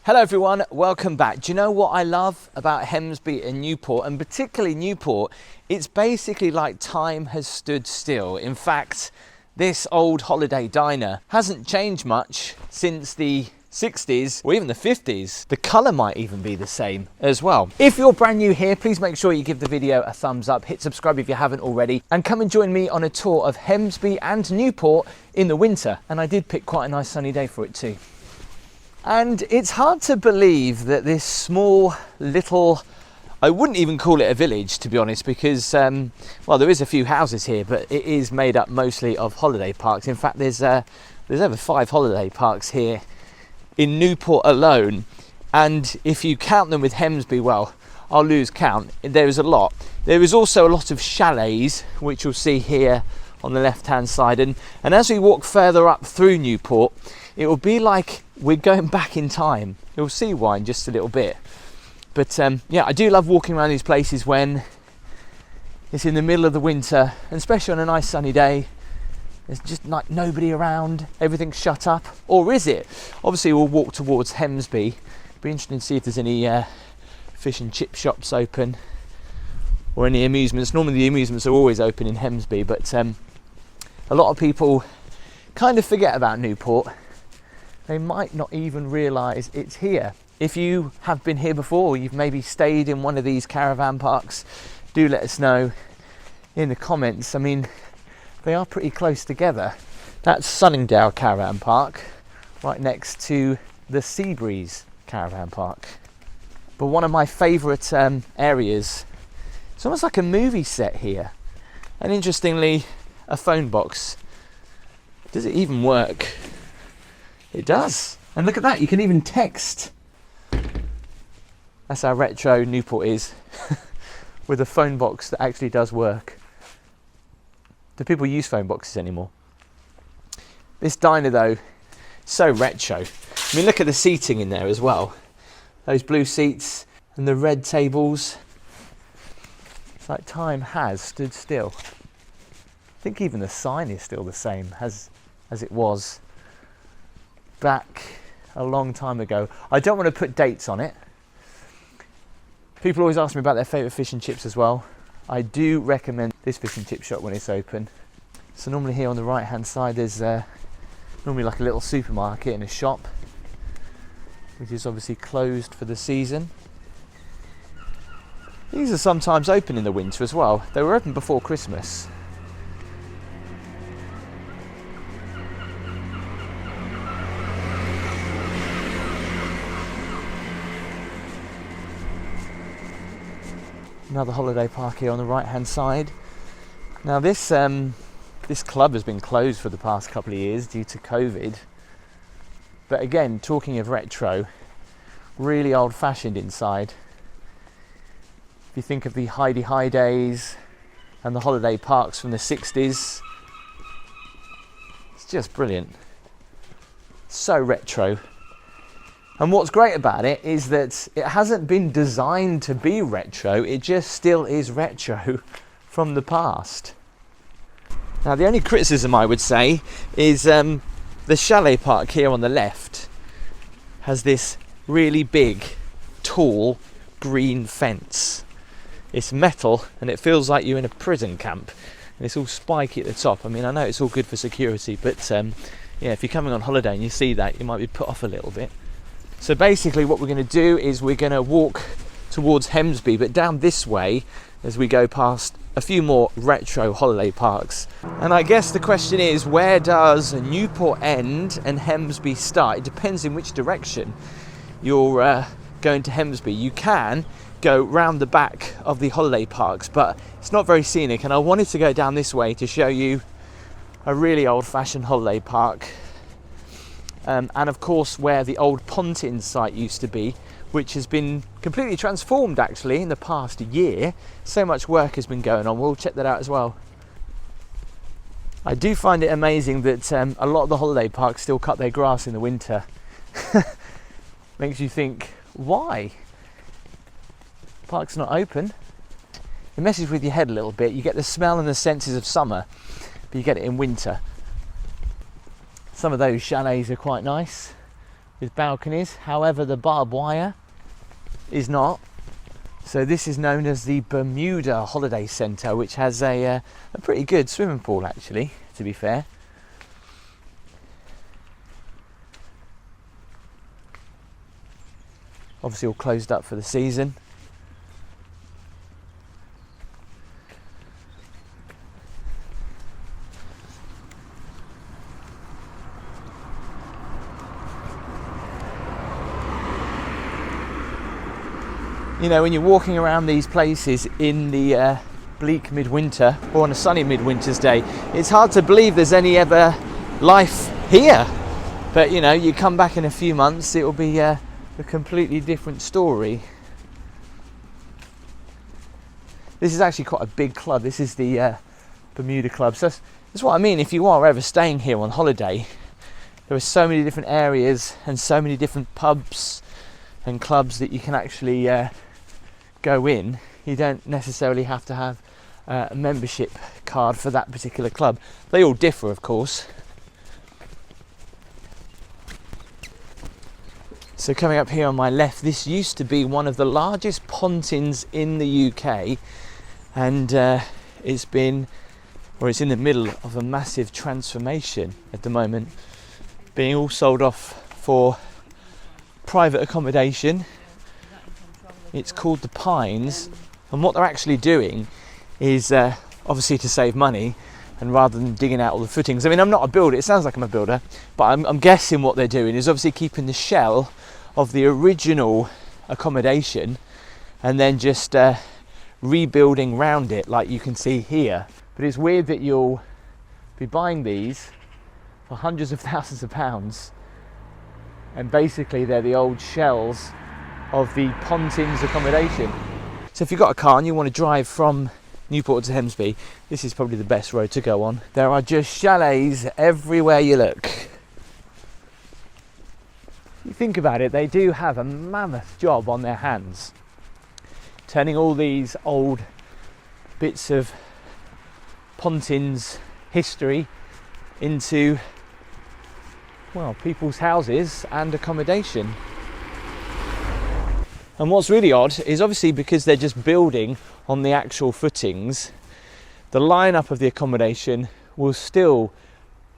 Hello everyone, welcome back. Do you know what I love about Hemsby and Newport, and particularly Newport? It's basically like time has stood still. In fact, this old holiday diner hasn't changed much since the 60s or even the 50s. The colour might even be the same as well. If you're brand new here, please make sure you give the video a thumbs up, hit subscribe if you haven't already, and come and join me on a tour of Hemsby and Newport in the winter. And I did pick quite a nice sunny day for it too. And it's hard to believe that this small little, I wouldn't even call it a village to be honest, because well, there is a few houses here, but it is made up mostly of holiday parks. In fact, there's over 5 holiday parks here in Newport alone, and if you count them with Hemsby, well, I'll lose count. There is a lot. There is also a lot of chalets, which you'll see here on the left hand side, and as we walk further up through Newport, it will be like we're going back in time. You'll see why in just a little bit. But yeah, I do love walking around these places when it's in the middle of the winter, and especially on a nice sunny day. There's just like nobody around, everything's shut up. Or is it? Obviously we'll walk towards Hemsby. Be interesting to see if there's any fish and chip shops open or any amusements. Normally the amusements are always open in Hemsby, but a lot of people kind of forget about Newport. They might not even realise it's here. If you have been here before, or you've maybe stayed in one of these caravan parks, do let us know in the comments. I mean, they are pretty close together. That's Sunningdale Caravan Park, right next to the Seabreeze Caravan Park. But one of my favourite areas, it's almost like a movie set here. And interestingly, a phone box. Does it even work? It does. And look at that, you can even text. That's how retro Newport is, with a phone box that actually does work. Do people use phone boxes anymore? This diner though, so retro. I mean, look at the seating in there as well. Those blue seats and the red tables. It's like time has stood still. I think even the sign is still the same as it was back a long time ago. I don't want to put dates on it. People always ask me about their favourite fish and chips as well. I do recommend this fish and chip shop when it's open. So normally here on the right hand side there's normally like a little supermarket and a shop, which is obviously closed for the season. These are sometimes open in the winter as well. They were open before Christmas. Another holiday park here on the right hand side. Now this club has been closed for the past couple of years due to COVID. But again, talking of retro, really old fashioned inside. If you think of the Heidi High days and the holiday parks from the 60s, it's just brilliant. So retro. And what's great about it is that it hasn't been designed to be retro, it just still is retro from the past. Now the only criticism I would say is the chalet park here on the left has this really big, tall, green fence. It's metal and it feels like you're in a prison camp, and it's all spiky at the top. I mean, I know it's all good for security, but yeah, if you're coming on holiday and you see that, you might be put off a little bit. So basically what we're going to do is we're going to walk towards Hemsby, but down this way as we go past a few more retro holiday parks. And I guess the question is, where does Newport end and Hemsby start? It depends in which direction you're going to Hemsby. You can go round the back of the holiday parks, but it's not very scenic, and I wanted to go down this way to show you a really old-fashioned holiday park. And of course where the old Pontins site used to be, which has been completely transformed actually in the past year. So much work has been going on. We'll check that out as well. I do find it amazing that a lot of the holiday parks still cut their grass in the winter. Makes you think, why? Park's not open. It messes with your head a little bit. You get the smell and the senses of summer, but you get it in winter. Some of those chalets are quite nice. with balconies. However, the barbed wire is not. So this is known as the Bermuda Holiday Centre, which has a pretty good swimming pool actually, to be fair. Obviously all closed up for the season. You know, when you're walking around these places in the bleak midwinter or on a sunny midwinter's day, it's hard to believe there's any ever life here. But you know, you come back in a few months, it will be a completely different story. This is actually quite a big club. This is the Bermuda Club. So that's what I mean. If you are ever staying here on holiday, there are so many different areas and so many different pubs and clubs that you can actually go in. You don't necessarily have to have a membership card for that particular club. They all differ, of course. So coming up here on my left, this used to be one of the largest Pontins in the UK, and it's in the middle of a massive transformation at the moment, being all sold off for private accommodation. It's called the Pines, and what they're actually doing is obviously to save money, and rather than digging out all the footings, I mean, I'm not a builder, it sounds like I'm a builder, but I'm guessing what they're doing is obviously keeping the shell of the original accommodation and then just rebuilding round it, like you can see here. But it's weird that you'll be buying these for hundreds of thousands of pounds, and basically they're the old shells of the Pontins accommodation. So if you've got a car and you want to drive from Newport to Hemsby, this is probably the best road to go on. There are just chalets everywhere you look. You think about it, they do have a mammoth job on their hands, turning all these old bits of Pontins history into, well, people's houses and accommodation. And what's really odd is obviously because they're just building on the actual footings, the lineup of the accommodation will still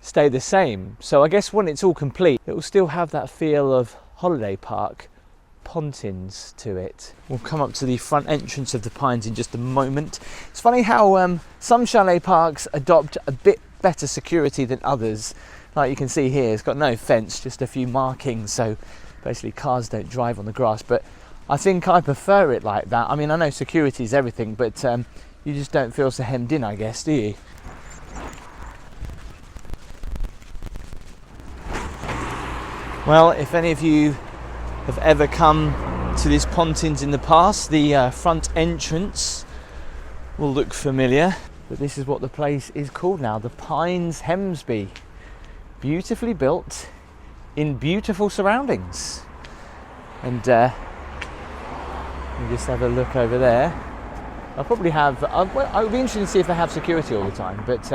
stay the same. So I guess when it's all complete, it will still have that feel of holiday park Pontins to it. We'll come up to the front entrance of the Pines in just a moment. It's funny how some chalet parks adopt a bit better security than others. Like you can see here, it's got no fence, just a few markings, so basically cars don't drive on the grass. But I think I prefer it like that. I mean, I know security is everything, but you just don't feel so hemmed in, I guess, do you? Well, if any of you have ever come to this Pontins in the past, the front entrance will look familiar, but this is what the place is called now, the Pines Hemsby. Beautifully built in beautiful surroundings. And you just have a look over there. I'll probably have, I'll be interested to see if they have security all the time, but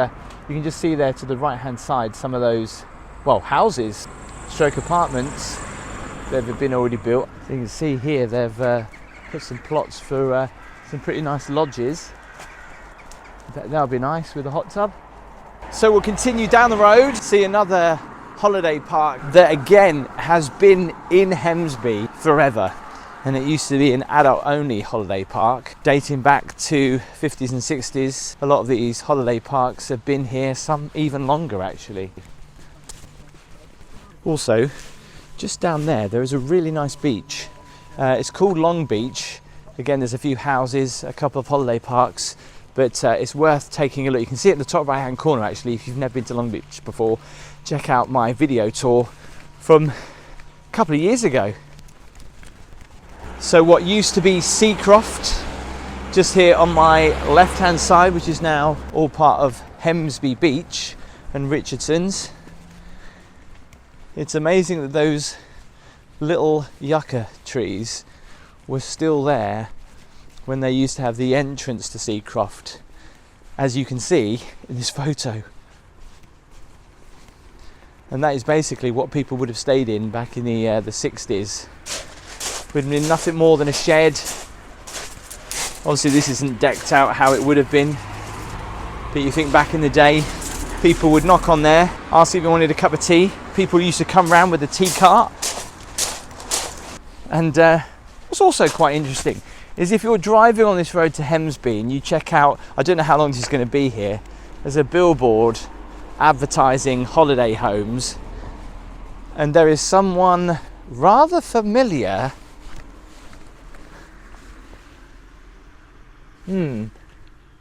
you can just see there to the right hand side some of those, well, houses, stroke apartments that have been already built. So you can see here they've put some plots for some pretty nice lodges. That'll be nice with a hot tub. So we'll continue down the road, see another holiday park that again has been in Hemsby forever. And it used to be an adult-only holiday park, dating back to 50s and 60s. A lot of these holiday parks have been here, some even longer actually. Also, just down there is a really nice beach. It's called Long Beach. Again, there's a few houses, a couple of holiday parks, but it's worth taking a look. You can see it in the top right-hand corner actually. If you've never been to Long Beach before, check out my video tour from a couple of years ago. So what used to be Seacroft, just here on my left hand side, which is now all part of Hemsby Beach and Richardson's. It's amazing that those little yucca trees were still there when they used to have the entrance to Seacroft, as you can see in this photo. And that is basically what people would have stayed in back in the 60s. Would have been nothing more than a shed. Obviously this isn't decked out how it would have been, but you think back in the day, people would knock on there, ask if you wanted a cup of tea. People used to come round with a tea cart. And what's also quite interesting is if you're driving on this road to Hemsby and you check out, I don't know how long this is going to be here, there's a billboard advertising holiday homes, and there is someone rather familiar. He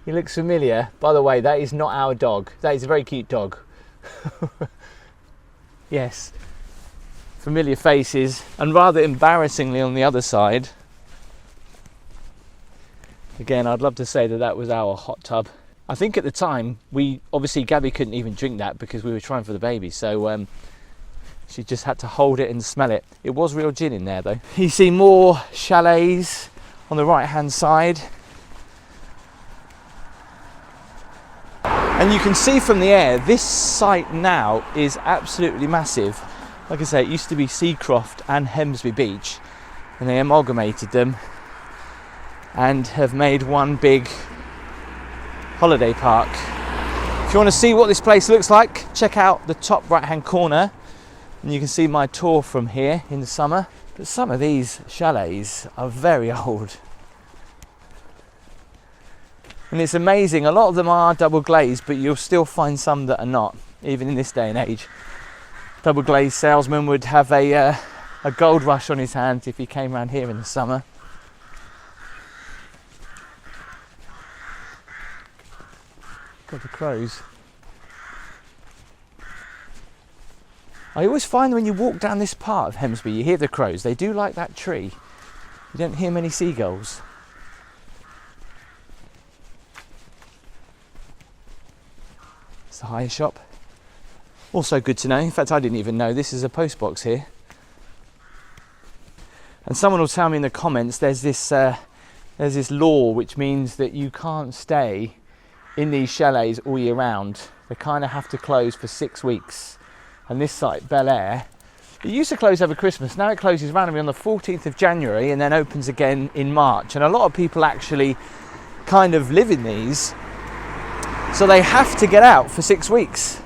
looks familiar. By the way, that is not our dog. That is a very cute dog. Yes, familiar faces, and rather embarrassingly on the other side, again, I'd love to say that that was our hot tub. I think at the time, obviously Gabby couldn't even drink that because we were trying for the baby, so she just had to hold it and smell it. It was real gin in there though. You see more chalets on the right hand side. And you can see from the air, this site now is absolutely massive. Like I say, it used to be Seacroft and Hemsby Beach, and they amalgamated them and have made one big holiday park. If you want to see what this place looks like, check out the top right hand corner, and you can see my tour from here in the summer. But some of these chalets are very old. And it's amazing, a lot of them are double glazed, but you'll still find some that are not, even in this day and age. Double glazed salesman would have a gold rush on his hands if he came around here in the summer. Got the crows. I always find when you walk down this part of Hemsby, you hear the crows. They do like that tree. You don't hear many seagulls. The hire shop. Also good to know, in fact I didn't even know, this is a post box here. And someone will tell me in the comments there's this law which means that you can't stay in these chalets all year round. They kind of have to close for 6 weeks. And this site, Bel-Air, it used to close over Christmas. Now it closes randomly on the 14th of January and then opens again in March. And a lot of people actually kind of live in these. So they have to get out for 6 weeks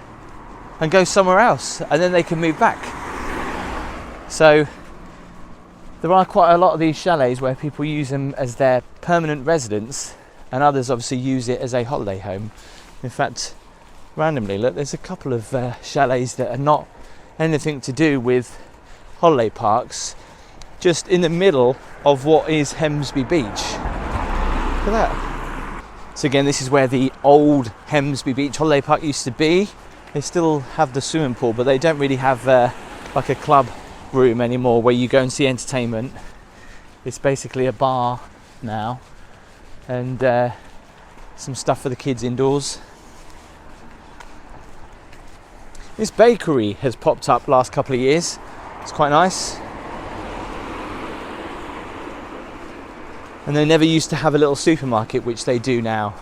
and go somewhere else, and then they can move back. So there are quite a lot of these chalets where people use them as their permanent residence, and others obviously use it as a holiday home. In fact, randomly, look, there's a couple of chalets that are not anything to do with holiday parks, just in the middle of what is Hemsby Beach. Look at that. So again, this is where the old Hemsby Beach Holiday Park used to be. They still have the swimming pool, but they don't really have like a club room anymore where you go and see entertainment. It's basically a bar now, and some stuff for the kids indoors. This bakery has popped up last couple of years. It's quite nice. And they never used to have a little supermarket, which they do now.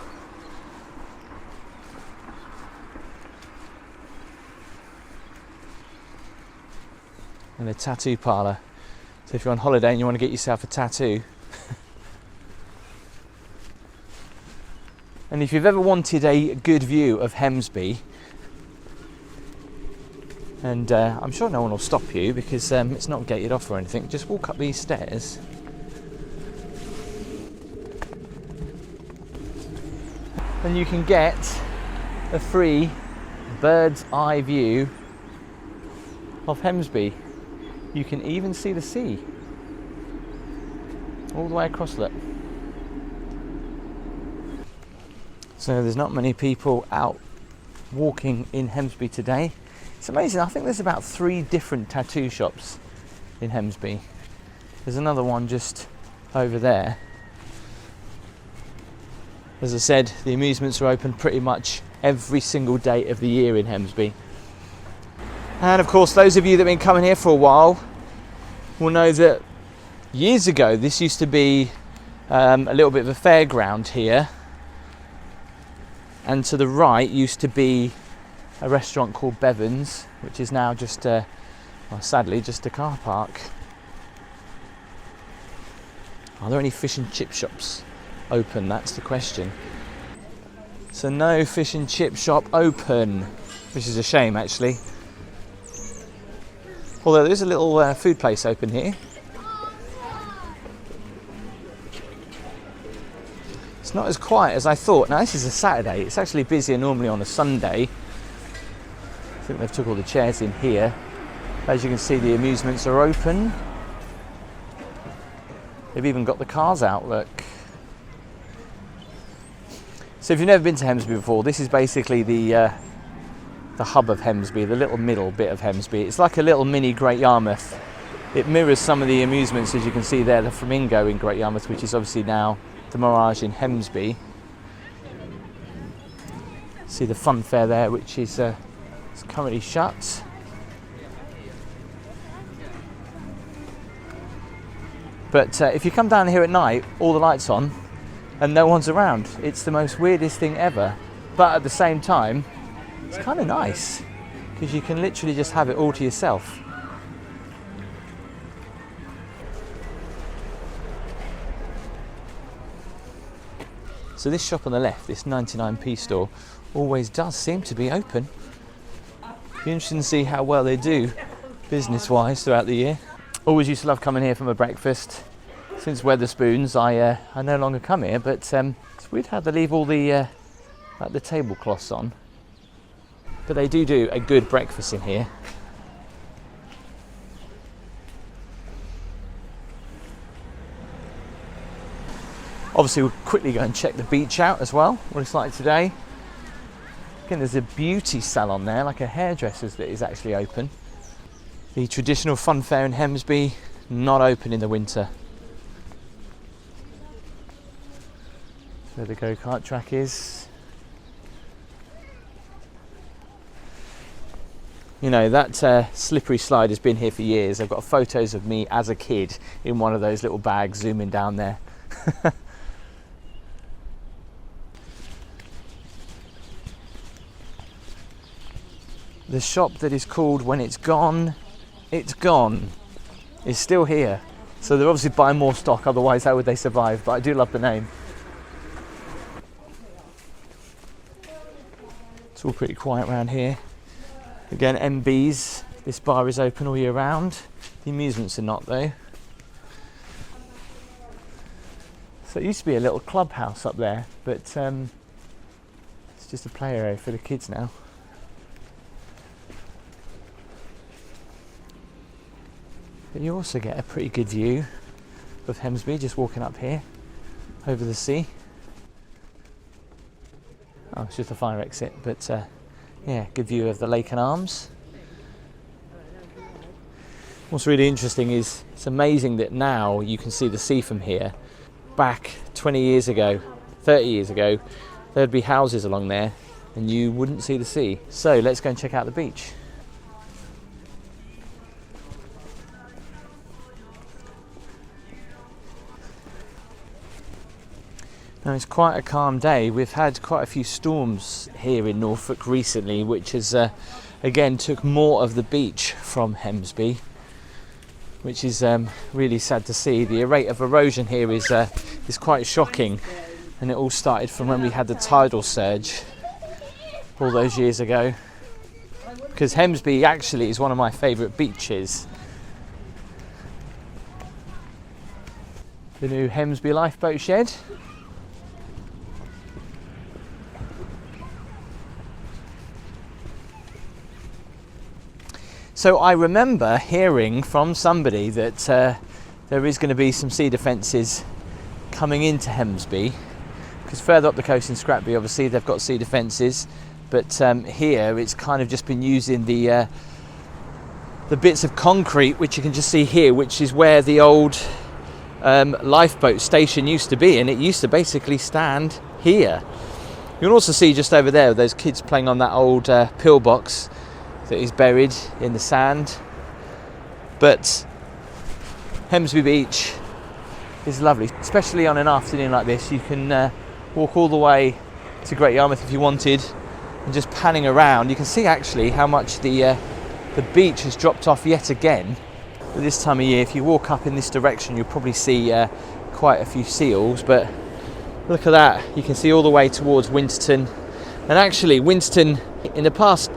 And a tattoo parlour. So if you're on holiday and you want to get yourself a tattoo. And if you've ever wanted a good view of Hemsby, and I'm sure no one will stop you because it's not gated off or anything, just walk up these stairs. And you can get a free bird's eye view of Hemsby. You can even see the sea all the way across it. So there's not many people out walking in Hemsby today. It's amazing, I think there's about 3 different tattoo shops in Hemsby. There's another one just over there. As I said, the amusements are open pretty much every single day of the year in Hemsby. And of course, those of you that have been coming here for a while will know that years ago this used to be a little bit of a fairground here, and to the right used to be a restaurant called Bevan's, which is now just, well, sadly, just a car park. Are there any fish and chip shops open? That's the question. So no fish and chip shop open, which is a shame actually. Although there is a little food place open here. It's not as quiet as I thought. Now this is a Saturday. It's actually busier normally on a Sunday. I think they've took all the chairs in here. As you can see, the amusements are open. They've even got the cars out, look. So if you've never been to Hemsby before, this is basically the hub of Hemsby, the little middle bit of Hemsby. It's like a little mini Great Yarmouth. It mirrors some of the amusements, as you can see there, the Flamingo in Great Yarmouth, which is obviously now the Mirage in Hemsby. See the funfair there, which is currently shut. But if you come down here at night, all the lights on and no one's around. It's the most weirdest thing ever. But at the same time, it's kind of nice because you can literally just have it all to yourself. So this shop on the left, this 99p store, always does seem to be open. Be interesting to see how well they do business-wise throughout the year. Always used to love coming here for my breakfast. Since Wetherspoons, I no longer come here, but it's weird how they leave all the like the tablecloths on. But they do a good breakfast in here. Obviously, we'll quickly go and check the beach out as well, what it's like today. Again, there's a beauty salon there, like a hairdresser's that is actually open. The traditional funfair in Hemsby, not open in the winter. Where the go-kart track is. You know, that slippery slide has been here for years. I've got photos of me as a kid in one of those little bags zooming down there. The shop that is called When It's Gone, It's Gone is still here. So they're obviously buying more stock, otherwise how would they survive? But I do love the name. It's all pretty quiet around here. Again, MB's, this bar is open all year round. The amusements are not though. So it used to be a little clubhouse up there, but it's just a play area for the kids now. But you also get a pretty good view of Hemsby just walking up here over the sea. Oh, it's just a fire exit, but yeah, good view of the lake and arms. What's really interesting is it's amazing that now you can see the sea from here. Back 20 years ago, 30 years ago, there'd be houses along there and you wouldn't see the sea. So let's go and check out the beach. Now it's quite a calm day. We've had quite a few storms here in Norfolk recently, which has again took more of the beach from Hemsby, which is really sad to see. The rate of erosion here is quite shocking, and it all started from when we had the tidal surge all those years ago. Because Hemsby actually is one of my favourite beaches. The new Hemsby lifeboat shed. So I remember hearing from somebody that there is going to be some sea defences coming into Hemsby, because further up the coast in Scrapby obviously they've got sea defences, but here it's kind of just been using the bits of concrete which you can just see here, which is where the old lifeboat station used to be, and it used to basically stand here. You can also see just over there those kids playing on that old pillbox that is buried in the sand. But Hemsby Beach is lovely, especially on an afternoon like this. You can walk all the way to Great Yarmouth if you wanted, and just panning around, you can see actually how much the beach has dropped off yet again. But this time of year, if you walk up in this direction, you'll probably see quite a few seals, but look at that. You can see all the way towards Winterton. And actually, Winterton, in the past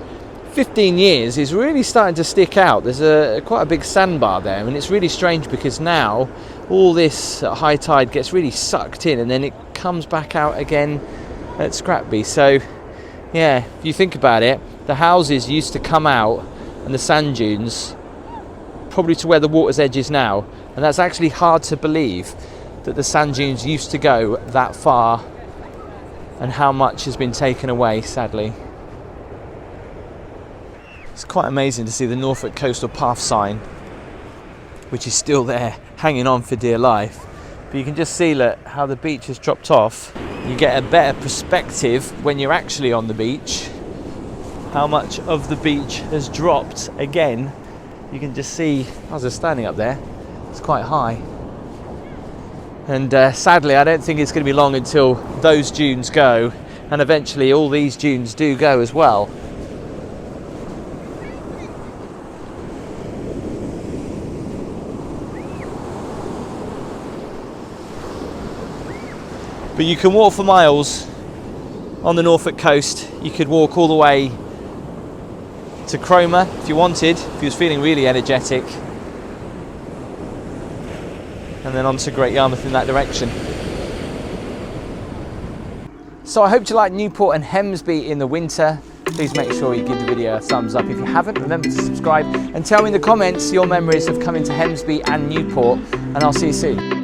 15 years, is really starting to stick out. There's quite a big sandbar there, and it's really strange because now all this high tide gets really sucked in and then it comes back out again at Scrapby. So yeah, if you think about it, the houses used to come out and the sand dunes probably to where the water's edge is now, and that's actually hard to believe that the sand dunes used to go that far and how much has been taken away, sadly. It's quite amazing to see the Norfolk Coastal Path sign, which is still there, hanging on for dear life. But you can just see, look, how the beach has dropped off. You get a better perspective when you're actually on the beach, how much of the beach has dropped again. You can just see, as I was standing up there, it's quite high. And sadly, I don't think it's going to be long until those dunes go, and eventually all these dunes do go as well. But you can walk for miles on the Norfolk coast. You could walk all the way to Cromer if you wanted, if you was feeling really energetic, and then on to Great Yarmouth in that direction. So I hope you like Newport and Hemsby in the winter. Please make sure you give the video a thumbs up. If you haven't, remember to subscribe and tell me in the comments your memories of coming to Hemsby and Newport, and I'll see you soon.